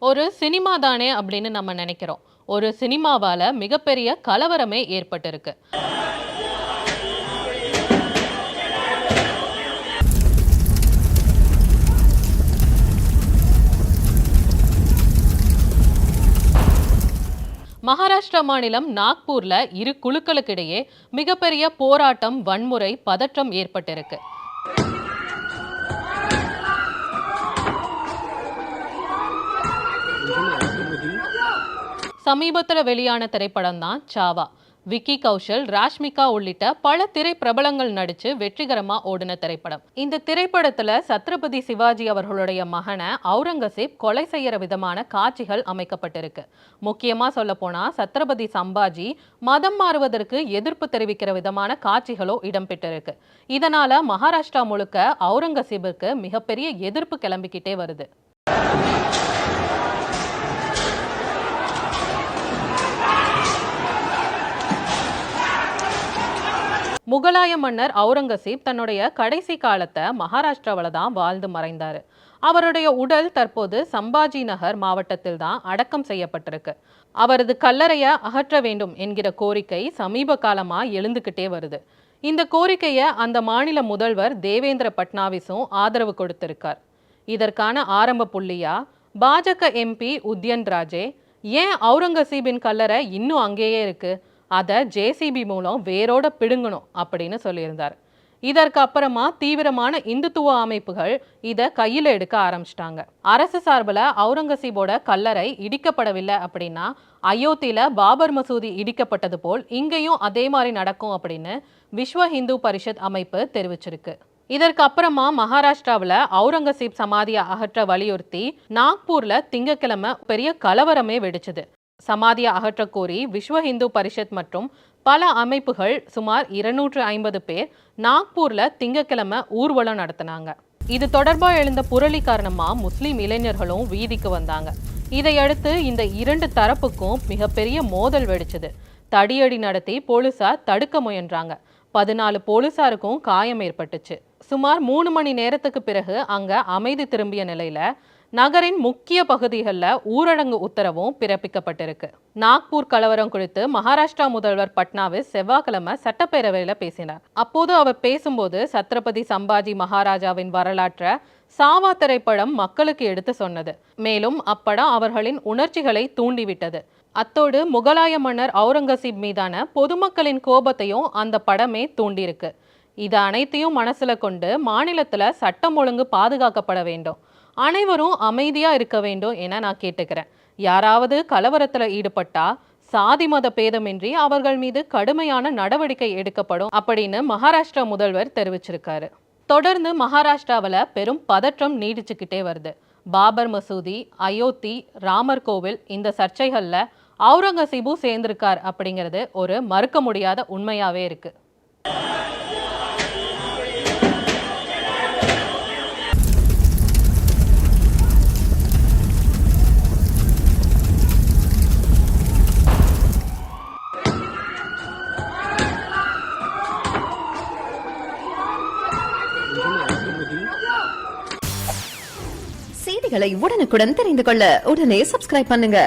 ஒரு சினிமா தானே அப்படின்னு நம்ம நினைக்கிறோம். ஒரு சினிமாவால மிகப்பெரிய கலவரமே ஏற்பட்டிருக்கு. மகாராஷ்டிரா மாநிலம் நாக்பூர்ல இரு குழுக்களுக்கிடையே மிகப்பெரிய போராட்டம், வன்முறை, பதற்றம் ஏற்பட்டிருக்கு. சமீபத்தில் வெளியான திரைப்படம் தான் சாவா. விக்கி கௌஷல், ராஷ்மிகா உள்ளிட்ட பல திரைப்பிரபலங்கள் நடிச்சு வெற்றிகரமா ஓடின திரைப்படம். இந்த திரைப்படத்துல சத்ரபதி சிவாஜி அவர்களுடைய மகனை அவுரங்கசீப் கொலை செய்யற விதமான காட்சிகள் அமைக்கப்பட்டிருக்கு. முக்கியமா சொல்ல போனா சத்ரபதி சம்பாஜி மதம் மாறுவதற்கு எதிர்ப்பு தெரிவிக்கிற விதமான காட்சிகளோ இடம்பெற்றிருக்கு. இதனால மகாராஷ்டிரா முழுக்க அவுரங்கசீபுக்கு மிகப்பெரிய எதிர்ப்பு கிளம்பிக்கிட்டே வருது. முகலாய மன்னர் அவுரங்கசீப் தன்னுடைய கடைசி காலத்தை மகாராஷ்டிராவில் தான் வாழ்ந்து மறைந்தார். அவருடைய உடல் தற்போது சம்பாஜி நகர் மாவட்டத்தில் தான் அடக்கம் செய்யப்பட்டிருக்கு. அவரது கல்லறையை அகற்ற வேண்டும் என்கிற கோரிக்கை சமீப காலமாக எழுந்துக்கிட்டே வருது. இந்த கோரிக்கையை அந்த மாநில முதல்வர் தேவேந்திர பட்னாவிஸும் ஆதரவு கொடுத்திருக்கார். இதற்கான ஆரம்ப புள்ளியா பாஜக எம்பி உத்யன் ராஜே ஏன் அவுரங்கசீபின் கல்லறை இன்னும் அங்கேயே இருக்கு, அதை ஜேசிபி மூலம் வேரோட பிடுங்கணும் அப்படின்னு சொல்லியிருந்தார். இதற்கு அப்புறமா தீவிரமான இந்துத்துவ அமைப்புகள் இதை கையில் எடுக்க ஆரம்பிச்சிட்டாங்க. அரசு சார்பில் அவுரங்கசீபோட கல்லறை இடிக்கப்படவில்லை அப்படின்னா அயோத்தியில பாபர் மசூதி இடிக்கப்பட்டது போல் இங்கேயும் அதே மாதிரி நடக்கும் அப்படின்னு விஸ்வ ஹிந்து பரிஷத் அமைப்பு தெரிவிச்சிருக்கு. இதற்கு அப்புறமா மகாராஷ்டிராவில் அவுரங்கசீப் சமாதியை அகற்ற வலியுறுத்தி நாக்பூர்ல திங்கட்கிழமை பெரிய கலவரமே வெடிச்சது. சமாதியை அகற்ற கோரி விஸ்வ ஹிந்து பரிஷத் மற்றும் பல அமைப்புகள் சுமார் 250 பேர் நாக்பூர்ல திங்கட்கிழமை ஊர்வலம் நடத்தினாங்க. இது தொடர்பாக எழுந்த புரளி காரணமா முஸ்லிம் இளைஞர்களும் வீதிக்கு வந்தாங்க. இதையடுத்து இந்த இரண்டு தரப்புக்கும் மிகப்பெரிய மோதல் வெடிச்சது. தடியடி நடத்தி போலீசார் தடுக்க முயன்றாங்க. 14 போலீசாருக்கும் காயம் ஏற்பட்டுச்சு. சுமார் 3 மணி நேரத்துக்கு பிறகு அங்க அமைதி திரும்பிய நிலையில நகரின் முக்கிய பகுதிகளில் ஊரடங்கு உத்தரவும் பிறப்பிக்கப்பட்டிருக்கு. நாக்பூர் கலவரம் குறித்து மகாராஷ்டிரா முதல்வர் பட்னாவிஸ் செவ்வாய்க்கிழமை சட்டப்பேரவையில் பேசினார். அப்போது அவர் பேசும்போது சத்ரபதி சம்பாஜி மகாராஜாவின் வரலாற்றை சாவா திரைப்படம் மக்களுக்கு எடுத்து சொன்னது. மேலும் அப்படம் அவர்களின் உணர்ச்சிகளை தூண்டிவிட்டது. அத்தோடு முகலாய மன்னர் அவுரங்கசீப் மீதான பொதுமக்களின் கோபத்தையும் அந்த படமே தூண்டியிருக்கு. இது அனைத்தையும் மனசுல கொண்டு மாநிலத்துல சட்டம் ஒழுங்கு பாதுகாக்கப்பட வேண்டும், அனைவரும் அமைதியா இருக்க வேண்டும் என நான் கேட்டுக்கிறேன். யாராவது கலவரத்துல ஈடுபட்டா சாதி மத பேதமின்றி அவர்கள் மீது கடுமையான நடவடிக்கை எடுக்கப்படும் அப்படின்னு மகாராஷ்டிரா முதல்வர் தெரிவிச்சிருக்காரு. தொடர்ந்து மகாராஷ்டிராவில் பெரும் பதற்றம் நீடிச்சுக்கிட்டே வருது. பாபர் மசூதி, அயோத்தி, ராமர் கோவில் இந்த சர்ச்சைகள்ல அவுரங்கசீபும் சேர்ந்திருக்கார் அப்படிங்கிறது ஒரு மறுக்க முடியாத உண்மையாவே இருக்கு. செய்திகளை உடனுக்குடன் தெரிந்து கொள்ள உடனே சப்ஸ்கிரைப் பண்ணுங்க.